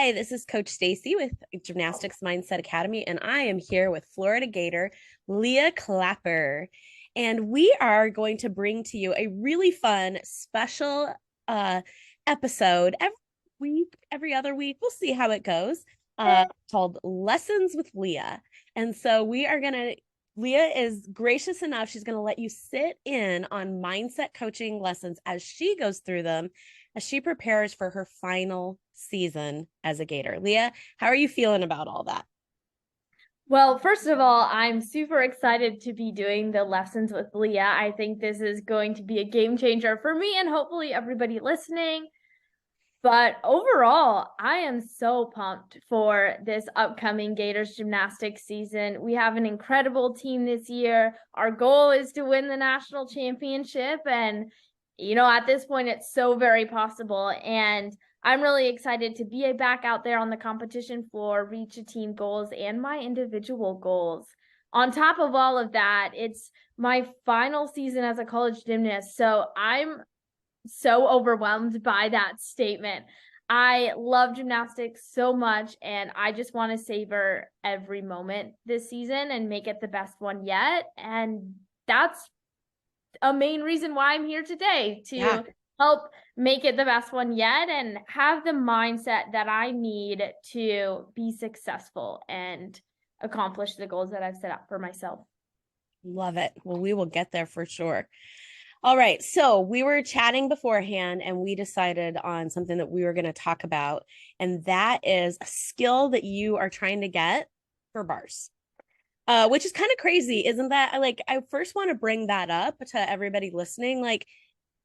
Hi, this is Coach Stacie with Gymnastics Mindset Academy, and I am here with Florida Gator Leah Clapper. And we are going to bring to you a really fun special episode every week, every other week. We'll see how it goes. Called Lessons with Leah. And so Leah is gracious enough. She's going to let you sit in on mindset coaching lessons as she goes through them, as she prepares for her final season as a Gator. Leah, how are you feeling about all that? Well, first of all, I'm super excited to be doing the lessons with Leah. I think this is going to be a game changer for me and hopefully everybody listening. But overall, I am so pumped for this upcoming Gators gymnastics season. We have an incredible team this year. Our goal is to win the national championship. And, at this point, it's so very possible. And I'm really excited to be back out there on the competition floor, reach a team goals and my individual goals. On top of all of that, it's my final season as a college gymnast. So I'm so overwhelmed by that statement. I love gymnastics so much, and I just want to savor every moment this season and make it the best one yet. And that's a main reason why I'm here today, to help make it the best one yet and have the mindset that I need to be successful and accomplish the goals that I've set out for myself. Love it. Well, we will get there for sure. All right. So we were chatting beforehand and we decided on something that we were going to talk about. And that is a skill that you are trying to get for bars, which is kind of crazy. Isn't that like, I first want to bring that up to everybody listening. Like,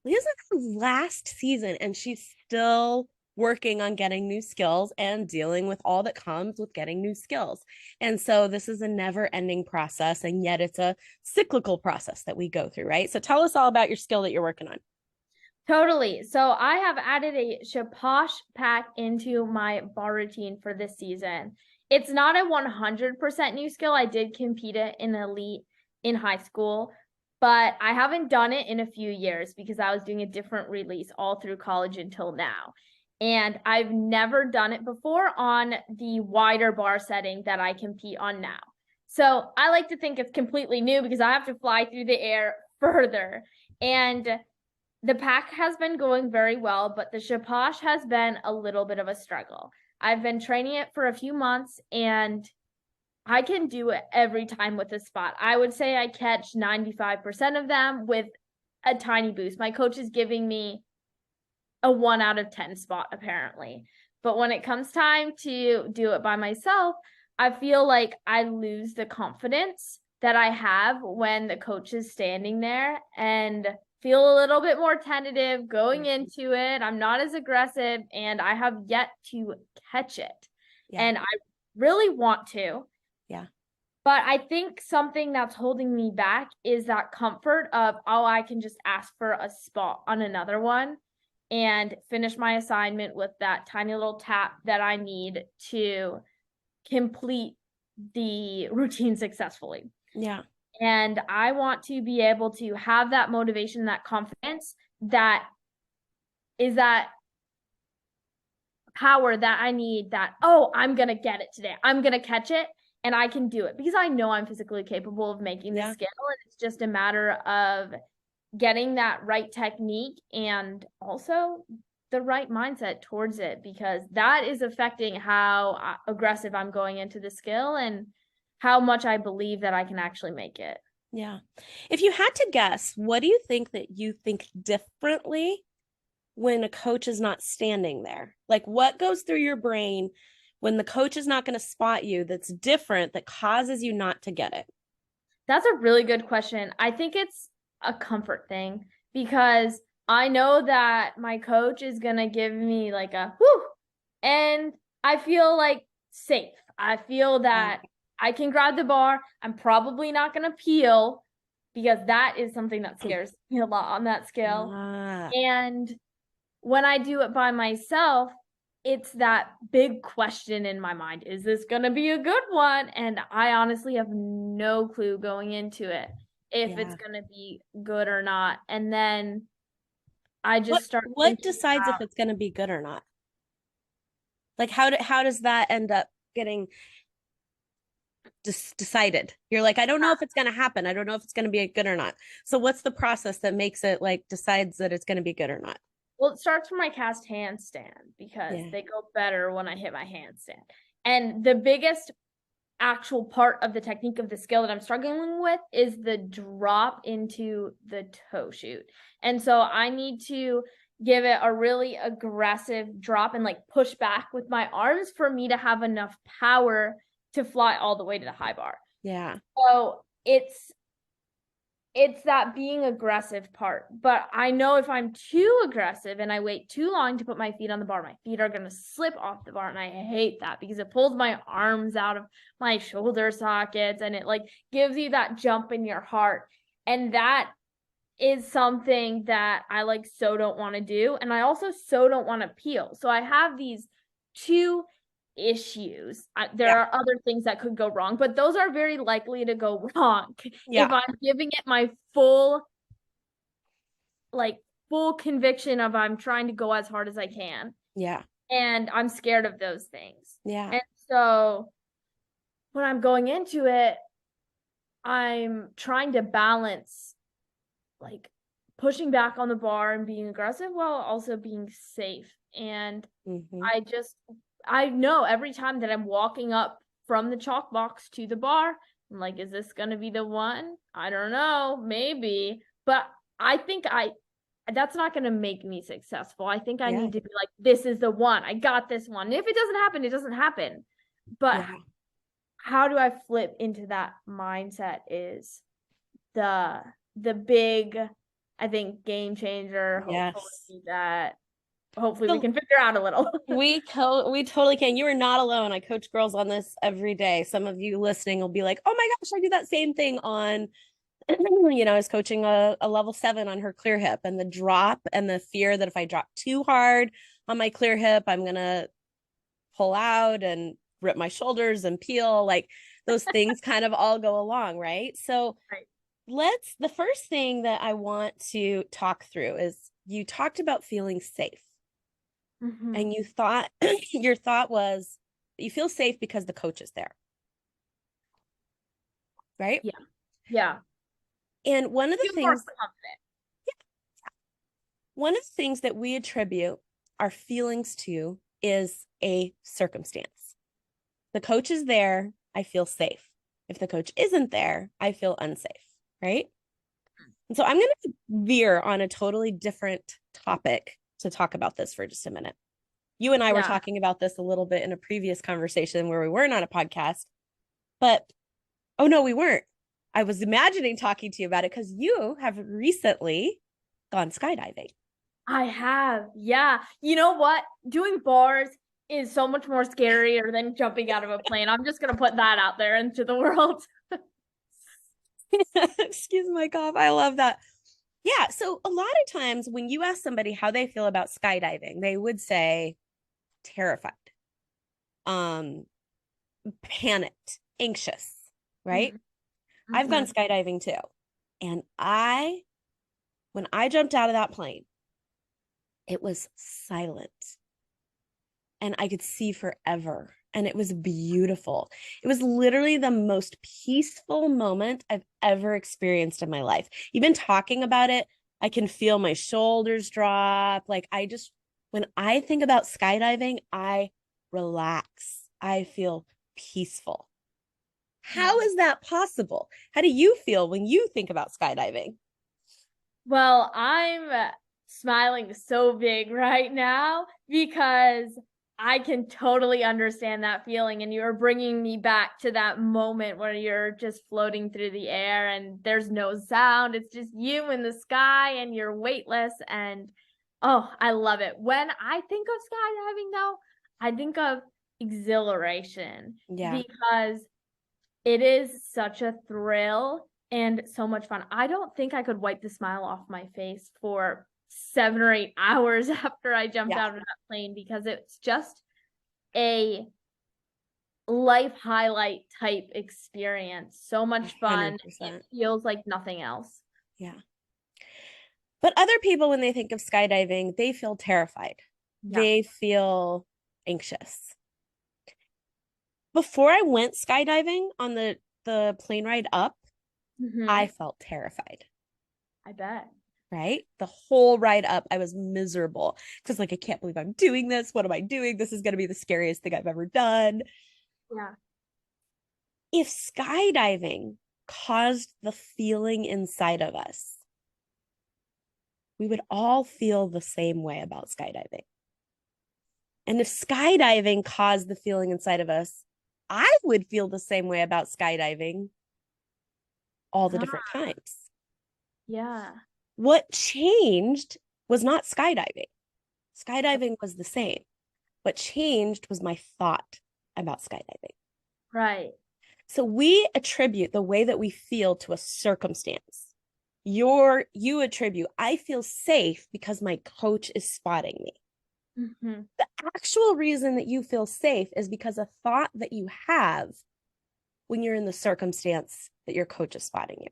Leah's in her last season and she's still working on getting new skills and dealing with all that comes with getting new skills. And so this is a never ending process. And yet it's a cyclical process that we go through, right? So tell us all about your skill that you're working on. Totally. So I have added a Shaposh pack into my bar routine for this season. It's not a 100% new skill. I did compete it in elite in high school, but I haven't done it in a few years because I was doing a different release all through college until now. And I've never done it before on the wider bar setting that I compete on now. So I like to think it's completely new because I have to fly through the air further. And the pack has been going very well, but the Shaposh has been a little bit of a struggle. I've been training it for a few months and I can do it every time with a spot. I would say I catch 95% of them with a tiny boost. My coach is giving me a 1 out of 10 spot, apparently. But when it comes time to do it by myself, I feel like I lose the confidence that I have when the coach is standing there and feel a little bit more tentative going into it. I'm not as aggressive and I have yet to catch it. Yeah. And I really want to. Yeah. But I think something that's holding me back is that comfort of, oh, I can just ask for a spot on another one and finish my assignment with that tiny little tap that I need to complete the routine successfully. Yeah. And I want to be able to have that motivation, that confidence, that is that power that I need, that, oh, I'm going to get it today. I'm going to catch it and I can do it because I know I'm physically capable of making this skill. And it's just a matter of getting that right technique and also the right mindset towards it, because that is affecting how aggressive I'm going into the skill and how much I believe that I can actually make it. Yeah. If you had to guess, what do you think that you think differently when a coach is not standing there? Like, what goes through your brain when the coach is not going to spot you that's different, that causes you not to get it? That's a really good question. I think it's a comfort thing because I know that my coach is going to give me like a whoo, and I feel like safe. I feel that I can grab the bar. I'm probably not going to peel because that is something that scares me a lot on that scale. And when I do it by myself, it's that big question in my mind. Is this going to be a good one? And I honestly have no clue going into it if it's going to be good or not. And then I just start what decides if it's going to be good or not? Like how does that end up getting decided? You're like, I don't know if it's going to happen. I don't know if it's going to be good or not. So what's the process that makes it like decides that it's going to be good or not? Well, it starts from my cast handstand because Yeah. they go better when I hit my handstand. And the biggest actual part of the technique of the skill that I'm struggling with is the drop into the toe shoot. And so I need to give it a really aggressive drop and like push back with my arms for me to have enough power to fly all the way to the high bar. Yeah. So it's that being aggressive part. But I know if I'm too aggressive and I wait too long to put my feet on the bar, my feet are going to slip off the bar. And I hate that because it pulls my arms out of my shoulder sockets and it like gives you that jump in your heart. And that is something that I like so don't want to do. And I also so don't want to peel. So I have these two issues. There Yeah. are other things that could go wrong, but those are very likely to go wrong Yeah. if I'm giving it my full, like, full conviction of I'm trying to go as hard as I can. Yeah. And I'm scared of those things. Yeah. And so when I'm going into it, I'm trying to balance like pushing back on the bar and being aggressive while also being safe. And Mm-hmm. I know every time that I'm walking up from the chalk box to the bar, I'm like, is this going to be the one? I don't know, maybe. But I think that's not going to make me successful. I think I Yeah. need to be like, this is the one. I got this one. And if it doesn't happen, it doesn't happen. But Yeah. how do I flip into that mindset is the big, I think, game changer. Yes. Hopefully we So can figure out a little. we totally can. You are not alone. I coach girls on this every day. Some of you listening will be like, "Oh my gosh, I do that same thing on." I was coaching a level 7 on her clear hip, and the drop and the fear that if I drop too hard on my clear hip, I'm gonna pull out and rip my shoulders and peel. Like those things kind of all go along, right? So Right. the first thing that I want to talk through is you talked about feeling safe. Mm-hmm. And you thought your thought was you feel safe because the coach is there, right? Yeah. Yeah. And Feel more confident. one of the things that we attribute our feelings to is a circumstance. The coach is there, I feel safe. If the coach isn't there, I feel unsafe, right? And so I'm going to veer on a totally different topic to talk about this for just a minute. You and I were Yeah. talking about this a little bit in a previous conversation where we weren't on a podcast, but oh no, we weren't. I was imagining talking to you about it because you have recently gone skydiving. I have. Yeah. You know what? Doing bars is so much more scarier than jumping out of a plane. I'm just going to put that out there into the world. Excuse my cough. I love that. Yeah. So a lot of times when you ask somebody how they feel about skydiving, they would say terrified, um, panicked, anxious, right? Mm-hmm. I've gone Mm-hmm. skydiving too. And when I jumped out of that plane, it was silent and I could see forever. And it was beautiful. It was literally the most peaceful moment I've ever experienced in my life. Even talking about it, I can feel my shoulders drop. When I think about skydiving, I relax. I feel peaceful. How is that possible? How do you feel when you think about skydiving? Well, I'm smiling so big right now because I can totally understand that feeling. And you're bringing me back to that moment where you're just floating through the air and there's no sound. It's just you in the sky and you're weightless. And oh, I love it. When I think of skydiving, though, I think of exhilaration Yeah. because it is such a thrill and so much fun. I don't think I could wipe the smile off my face for 7 or 8 hours after I jumped Yeah. out of that plane because it's just a life highlight type experience. So much fun. It 100%. feels like nothing else. Yeah. But other people, when they think of skydiving, they feel terrified. Yeah. They feel anxious. Before I went skydiving on the plane ride up, I felt terrified. I bet. Right? The whole ride up, I was miserable because, like, I can't believe I'm doing this. What am I doing? This is going to be the scariest thing I've ever done. Yeah. If skydiving caused the feeling inside of us, we would all feel the same way about skydiving. And if skydiving caused the feeling inside of us, I would feel the same way about skydiving all the different times. Yeah. What changed was not skydiving. Skydiving was the same. What changed was my thought about skydiving. Right. So we attribute the way that we feel to a circumstance. You attribute, I feel safe because my coach is spotting me. The actual reason that you feel safe is because a thought that you have when you're in the circumstance that your coach is spotting you.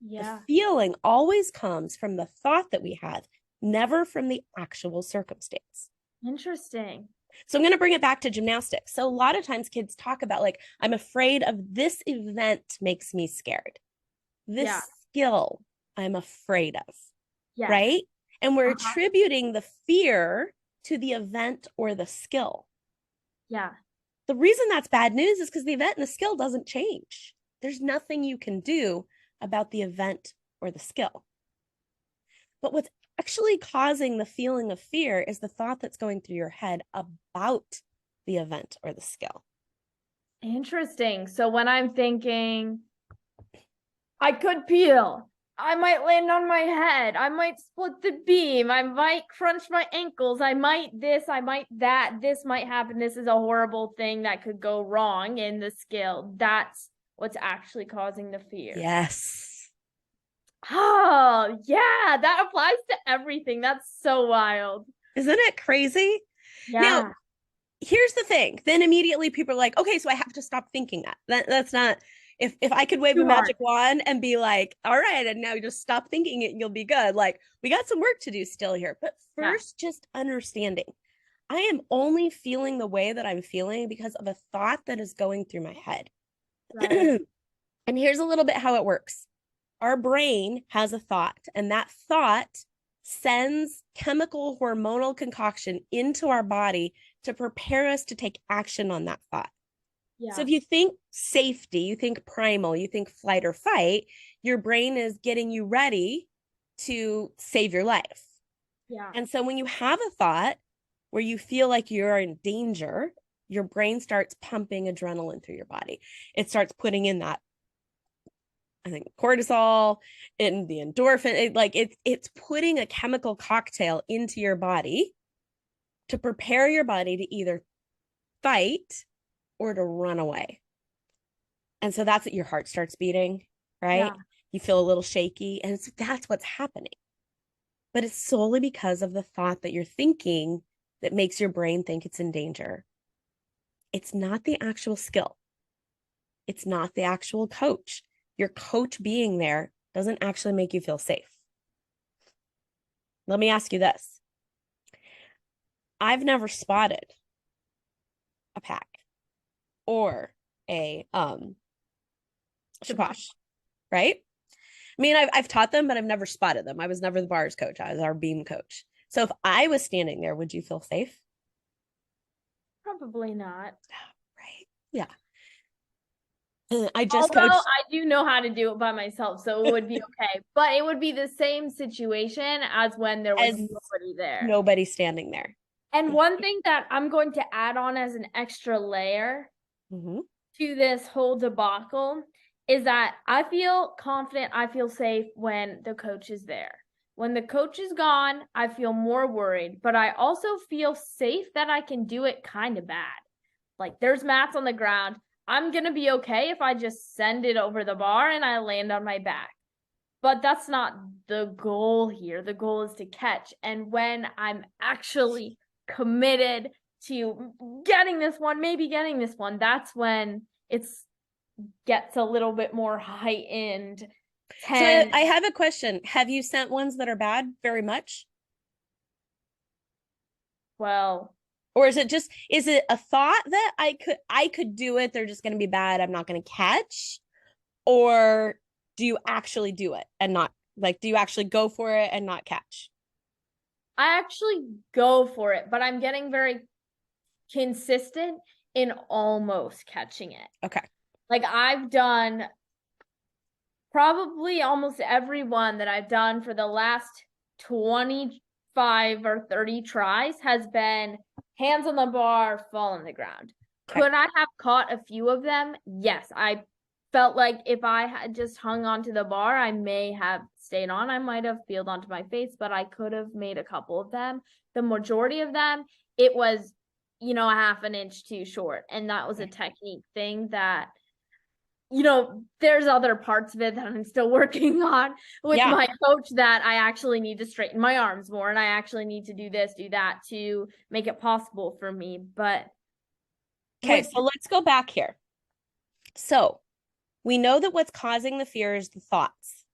Yeah. The feeling always comes from the thought that we have, never from the actual circumstance. Interesting. So I'm going to bring it back to gymnastics. So a lot of times kids talk about, like, I'm afraid of this event makes me scared. This skill I'm afraid of. Yeah. Right? And we're attributing the fear to the event or the skill. Yeah. The reason that's bad news is because the event and the skill doesn't change. There's nothing you can do about the event or the skill. But what's actually causing the feeling of fear is the thought that's going through your head about the event or the skill. Interesting. So when I'm thinking, I could peel, I might land on my head, I might split the beam, I might crunch my ankles, I might this, I might that, this might happen, this is a horrible thing that could go wrong in the skill. That's what's actually causing the fear. Yes. Oh, yeah, that applies to everything. That's so wild. Isn't it crazy? Yeah. Now, here's the thing. Then immediately people are like, okay, so I have to stop thinking that. That's not, if I could wave a magic wand and be like, all right, and now you just stop thinking it and you'll be good. Like, we got some work to do still here. But first, just understanding. I am only feeling the way that I'm feeling because of a thought that is going through my head. Right. And here's a little bit how it works. Our brain has a thought, and that thought sends chemical hormonal concoction into our body to prepare us to take action on that thought. Yeah. So if you think safety, you think primal, you think flight or fight, your brain is getting you ready to save your life. Yeah. And so when you have a thought where you feel like you're in danger, your brain starts pumping adrenaline through your body. It starts putting in that, I think, cortisol and the endorphin. It's putting a chemical cocktail into your body to prepare your body to either fight or to run away. And so that's it. Your heart starts beating, right? Yeah. You feel a little shaky, and that's what's happening. But it's solely because of the thought that you're thinking that makes your brain think it's in danger. It's not the actual skill. It's not the actual coach. Your coach being there doesn't actually make you feel safe. Let me ask you this. I've never spotted a pack or a Shaposh, right? I mean, I've taught them, but I've never spotted them. I was never the bars coach. I was our beam coach. So if I was standing there, would you feel safe? Probably not. Right. Yeah. Although I do know how to do it by myself, so it would be okay. But it would be the same situation as when there was nobody there. Nobody standing there. And one thing that I'm going to add on as an extra layer to this whole debacle is that I feel confident, I feel safe when the coach is there. When the coach is gone, I feel more worried, but I also feel safe that I can do it kind of bad. Like, there's mats on the ground. I'm going to be okay if I just send it over the bar and I land on my back. But that's not the goal here. The goal is to catch. And when I'm actually committed to getting this one, maybe getting this one, that's when it gets a little bit more heightened. So I have a question. Have you sent ones that are bad very much? Well, Or is it a thought that I could do it, they're just going to be bad, I'm not going to catch? Or do you actually do it and not, like, do you actually go for it and not catch? I actually go for it, but I'm getting very consistent in almost catching it. Okay. Like I've done probably almost every one that I've done for the last 25 or 30 tries has been hands on the bar, fall on the ground. Okay. Could I have caught a few of them? Yes. I felt like if I had just hung onto the bar, I may have stayed on. I might have peeled onto my face, but I could have made a couple of them. The majority of them, it was, a half an inch too short. And that was a technique thing that there's other parts of it that I'm still working on with my coach that I actually need to straighten my arms more and I actually need to do this, do that to make it possible for me. But okay, so let's go back here. So we know that what's causing the fear is the thoughts.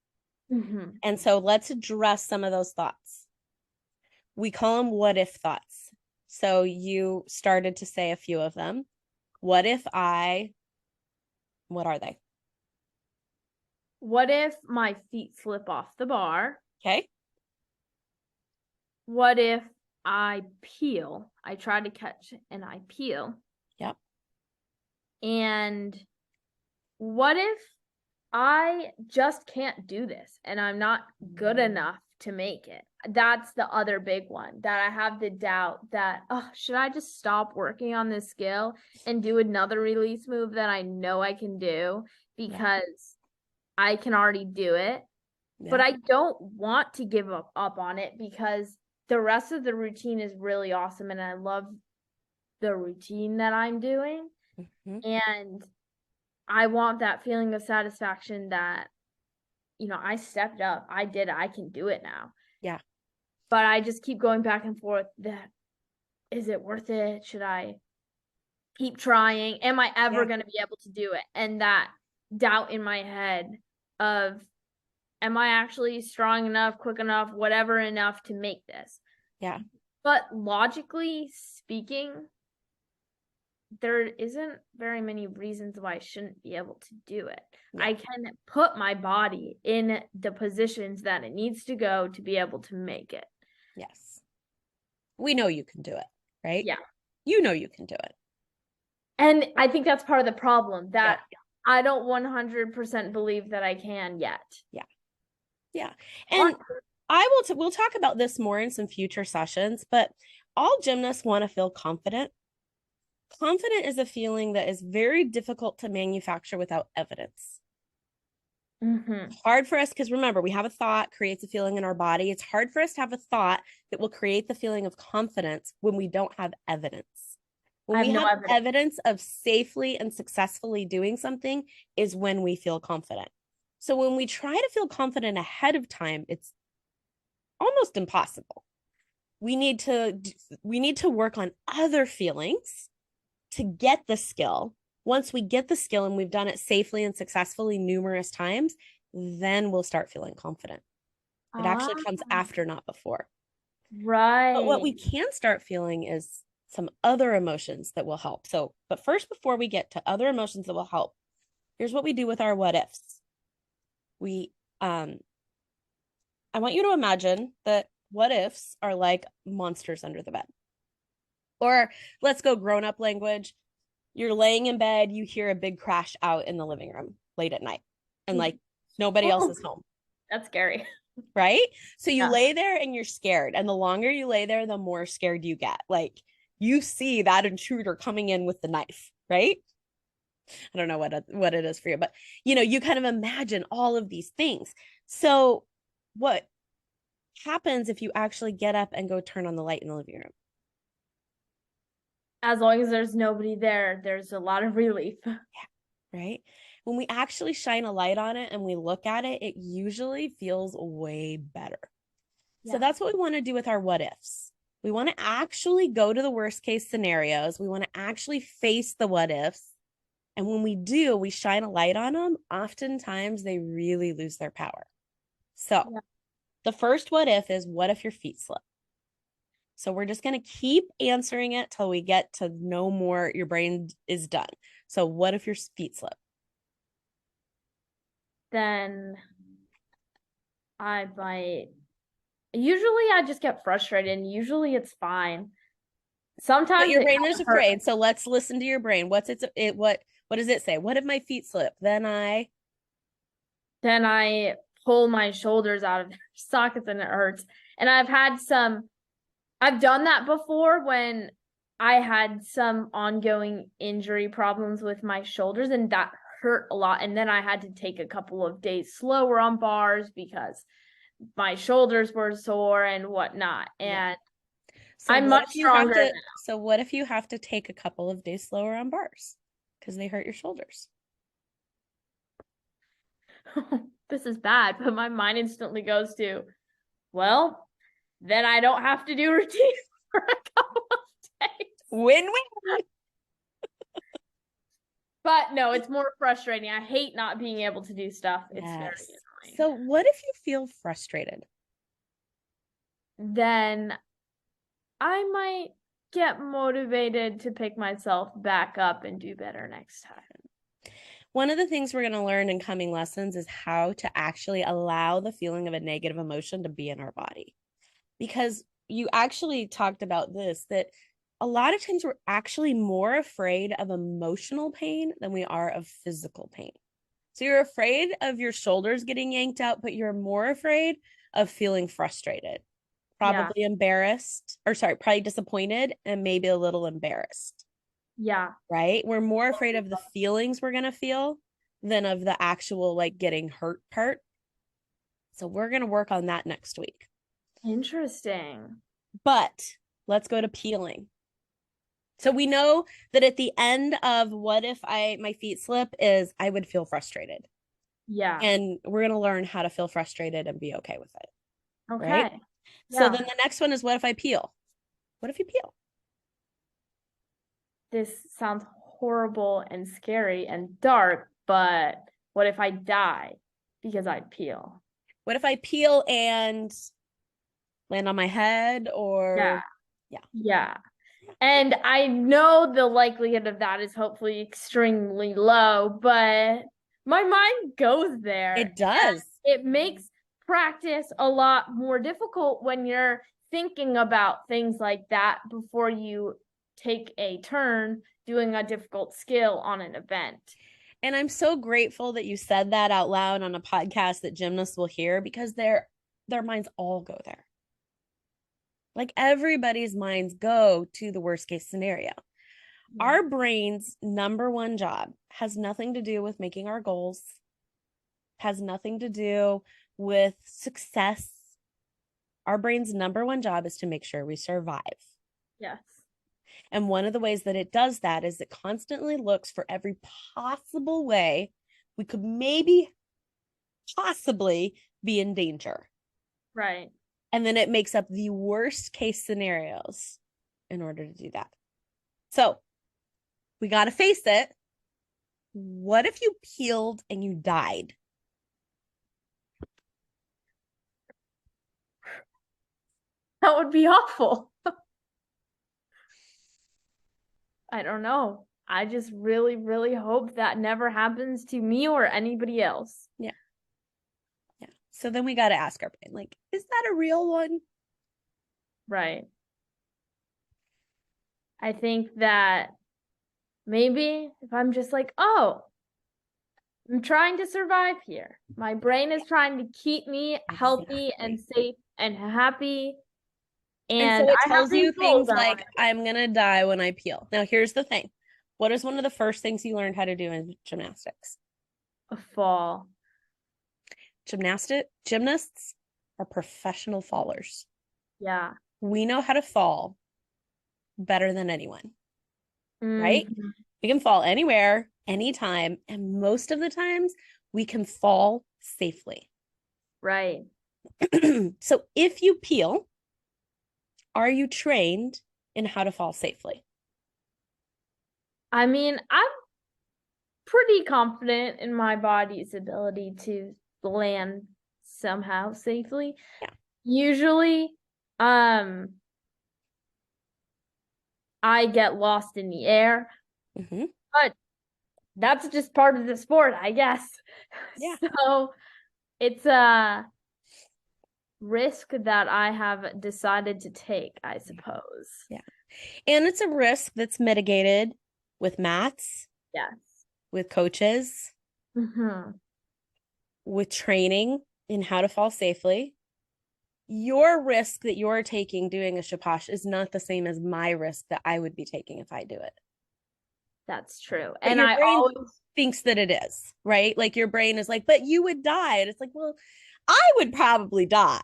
Mm-hmm. And so let's address some of those thoughts. We call them what if thoughts. So you started to say a few of them. What are they? What if my feet slip off the bar? Okay. What if I peel? I try to catch and I peel. Yep. And what if I just can't do this and I'm not good enough to make it? That's the other big one that I have the doubt that, should I just stop working on this skill and do another release move that I know I can do because I can already do it. Yeah. But I don't want to give up on it because the rest of the routine is really awesome and I love the routine that I'm doing. Mm-hmm. And I want that feeling of satisfaction that, I stepped up. I did it. I can do it now. Yeah. But I just keep going back and forth that, is it worth it? Should I keep trying? Am I ever going to be able to do it? And that doubt in my head of, am I actually strong enough, quick enough, whatever enough to make this? Yeah. But logically speaking, there isn't very many reasons why I shouldn't be able to do it. Yeah. I can put my body in the positions that it needs to go to be able to make it. Yes. We know you can do it, right? Yeah. You know you can do it. And I think that's part of the problem that I don't 100% believe that I can yet. Yeah. Yeah. And we'll talk about this more in some future sessions, but all gymnasts want to feel confident. Confident is a feeling that is very difficult to manufacture without evidence. Mm-hmm. Hard for us because remember, we have a thought creates a feeling in our body. It's hard for us to have a thought that will create the feeling of confidence when we don't have evidence. When we have evidence of safely and successfully doing something is when we feel confident. So when we try to feel confident ahead of time, it's almost impossible. We need to work on other feelings to get the skill. Once we get the skill and we've done it safely and successfully numerous times, then we'll start feeling confident. It actually comes after, not before. Right. But what we can start feeling is some other emotions that will help. So, but first, before we get to other emotions that will help, here's what we do with our what ifs. I want you to imagine that what ifs are like monsters under the bed. Or let's go grown-up language. You're laying in bed, you hear a big crash out in the living room late at night, and like nobody else is home. That's scary. Right? So you lay there and you're scared. And the longer you lay there, the more scared you get. Like you see that intruder coming in with the knife, right? I don't know what it is for you, but you kind of imagine all of these things. So what happens if you actually get up and go turn on the light in the living room? As long as there's nobody there, there's a lot of relief. Yeah, right? When we actually shine a light on it and we look at it, it usually feels way better. Yeah. So that's what we want to do with our what ifs. We want to actually go to the worst case scenarios. We want to actually face the what ifs. And when we do, we shine a light on them. Oftentimes they really lose their power. So the first what if is, what if your feet slip? So we're just going to keep answering it till we get to no more. Your brain is done. So what if your feet slip? Then I might. Usually I just get frustrated and usually it's fine. But Sometimes your it brain kind is of hurts. afraid. So let's listen to your brain. What does it say? What if my feet slip? Then I pull my shoulders out of their sockets and it hurts. And I've done that before when I had some ongoing injury problems with my shoulders, and that hurt a lot. And then I had to take a couple of days slower on bars because my shoulders were sore and whatnot. And So I'm what much if you have stronger to so what if you have to take a couple of days slower on bars because they hurt your shoulders? now. This is bad, but my mind instantly goes to, well, then I don't have to do routines for a couple of days. Win-win. But no, it's more frustrating. I hate not being able to do stuff. It's very Yes. annoying. So what if you feel frustrated? Then I might get motivated to pick myself back up and do better next time. One of the things we're going to learn in coming lessons is how to actually allow the feeling of a negative emotion to be in our body. Because you actually talked about this, that a lot of times we're actually more afraid of emotional pain than we are of physical pain. So you're afraid of your shoulders getting yanked out, but you're more afraid of feeling frustrated, probably embarrassed, or sorry, probably disappointed and maybe a little embarrassed. Yeah. Right? We're more afraid of the feelings we're going to feel than of the actual like getting hurt part. So we're going to work on that next week. Interesting. But let's go to peeling. So we know that at the end of what if my feet slip is I would feel frustrated. Yeah. And we're going to learn how to feel frustrated and be okay with it. Okay. Right? Yeah. So then the next one is what if I peel? What if you peel? This sounds horrible and scary and dark, but what if I die because I peel? What if I peel and land on my head or Yeah. And I know the likelihood of that is hopefully extremely low, but my mind goes there. It does. It makes practice a lot more difficult when you're thinking about things like that before you take a turn doing a difficult skill on an event. And I'm so grateful that you said that out loud on a podcast that gymnasts will hear because their minds all go there. Like everybody's minds go to the worst case scenario. Yeah. Our brain's number one job has nothing to do with making our goals, has nothing to do with success. Our brain's number one job is to make sure we survive. Yes. And one of the ways that it does that is it constantly looks for every possible way we could maybe possibly be in danger. Right. And then it makes up the worst case scenarios in order to do that. So we got to face it. What if you peeled and you died? That would be awful. I don't know. I just really, really hope that never happens to me or anybody else. Yeah. Yeah. So then we got to ask our brain, like, is that a real one? Right. I think that maybe if I'm just like, oh, I'm trying to survive here. My brain is trying to keep me healthy and safe and happy. And so it tells you things like, I'm going to die when I peel. Now, here's the thing. What is one of the first things you learned how to do in gymnastics? A fall. Gymnasts are professional fallers. Yeah. We know how to fall better than anyone, right? We can fall anywhere, anytime, and most of the times we can fall safely. Right. So if you peel, are you trained in how to fall safely? I mean, I'm pretty confident in my body's ability to land somehow safely. Yeah. Usually, I get lost in the air. Mm-hmm. But that's just part of the sport, I guess. Yeah. So it's a risk that I have decided to take, I suppose. Yeah. And it's a risk that's mitigated with mats, Yes. with coaches, Hmm. with training in how to fall safely. Your risk that you're taking doing a shaposh is not the same as my risk that I would be taking if I do it. That's true. But And your I brain always thinks that it is, right? Like your brain is like, but you would die. And it's like, well, I would probably die,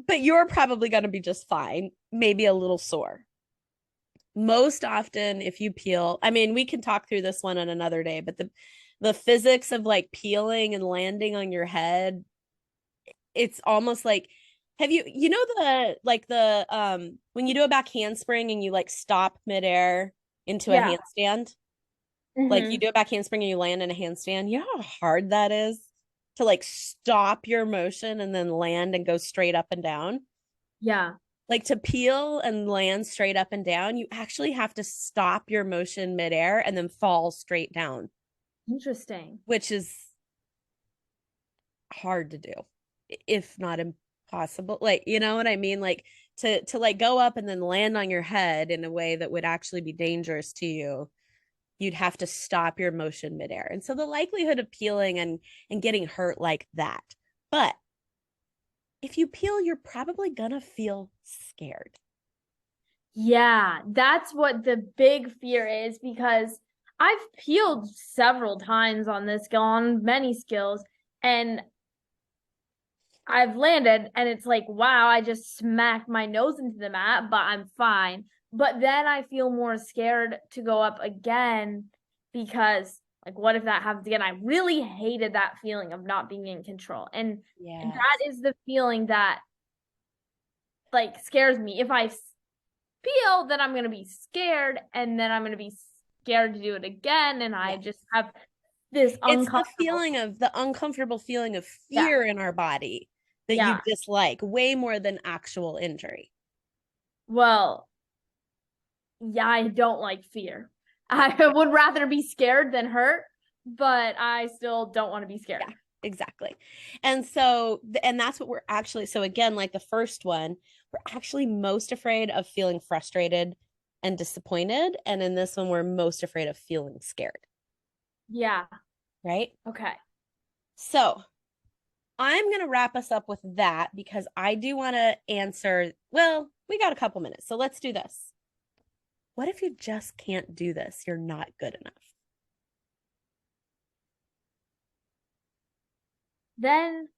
but you're probably going to be just fine, maybe a little sore. Most often, if you peel, I mean, we can talk through this one on another day, but the physics of like peeling and landing on your head, it's almost like, have you know the like the when you do a back handspring and you like stop midair into a Yeah. handstand, like you Hmm. do a back handspring and you land in a handstand, you know how hard that is to like stop your motion and then land and go straight up and down. Yeah. Like to peel and land straight up and down, you actually have to stop your motion midair and then fall straight down, Interesting. which is hard to do, if not impossible. Like, you know what I mean? Like to like go up and then land on your head in a way that would actually be dangerous to you, you'd have to stop your motion midair. And so the likelihood of peeling and getting hurt like that. But if you peel, you're probably gonna feel scared. Yeah, that's what the big fear is because I've peeled several times on this skill, on many skills, and I've landed and it's like, wow, I just smacked my nose into the mat, but I'm fine. But then I feel more scared to go up again because, like, what if that happens again? I really hated that feeling of not being in control. And that Yes. is the feeling that, like, scares me. If I peel, then I'm going to be scared and then I'm going to be scared to do it again. And I Yes. just have this It's the uncomfortable. feeling of the uncomfortable feeling of Yeah. fear in our body that you Yeah. dislike way more than actual injury. Well, yeah, I don't like fear. I would rather be scared than hurt, but I still don't want to be scared. Yeah, exactly. And so, and that's what we're actually, so again, like the first one, we're actually most afraid of feeling frustrated and disappointed. And in this one, we're most afraid of feeling scared, Yeah. right? Okay. So I'm going to wrap us up with that because I do want to answer. Well, we got a couple minutes. So let's do this. What if you just can't do this? You're not good enough. Then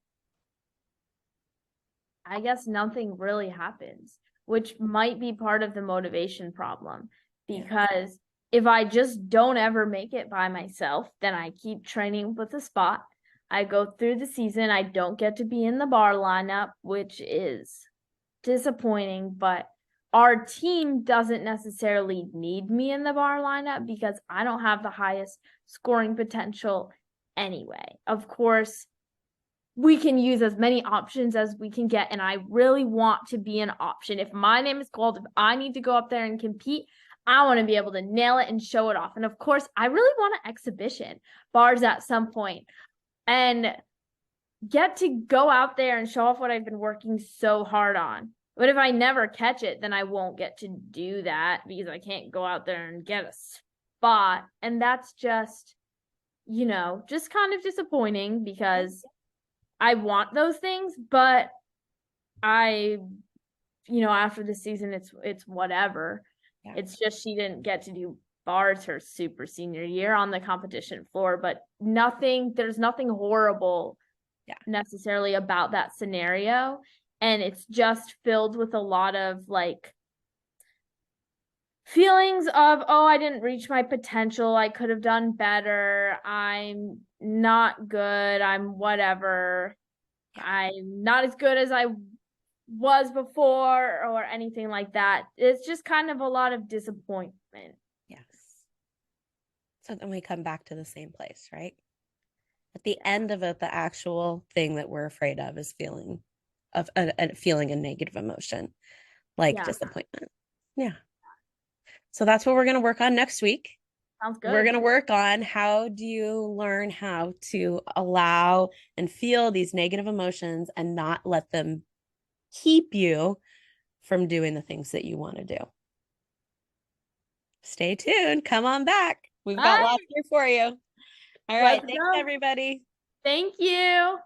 I guess nothing really happens, which might be part of the motivation problem. Yes. Because if I just don't ever make it by myself, then I keep training with a spot. I go through the season, I don't get to be in the bar lineup, which is disappointing, but our team doesn't necessarily need me in the bar lineup because I don't have the highest scoring potential anyway. Of course, we can use as many options as we can get. And I really want to be an option. If my name is called, if I need to go up there and compete, I want to be able to nail it and show it off. And of course, I really want an exhibition bars at some point and get to go out there and show off what I've been working so hard on. But if I never catch it, then I won't get to do that because I can't go out there and get a spot. And that's just, just kind of disappointing because I want those things, but I, after the season, it's whatever. Yeah. It's just she didn't get to do bars her super senior year on the competition floor, but there's nothing horrible Yeah. necessarily about that scenario. And it's just filled with a lot of like feelings of, oh, I didn't reach my potential. I could have done better. I'm not good. I'm whatever. Yeah. I'm not as good as I was before or anything like that. It's just kind of a lot of disappointment. Yes. So then we come back to the same place, right? At the Yeah. end of it, the actual thing that we're afraid of is feeling of feeling a negative emotion like Yeah. disappointment. Yeah. So that's what we're going to work on next week. Sounds We're good. going to work on how do you learn how to allow and feel these negative emotions and not let them keep you from doing the things that you want to do. Stay tuned. Come on back. We've got Bye. lots here for you. All right. Let's Thanks, go. everybody. Thank you.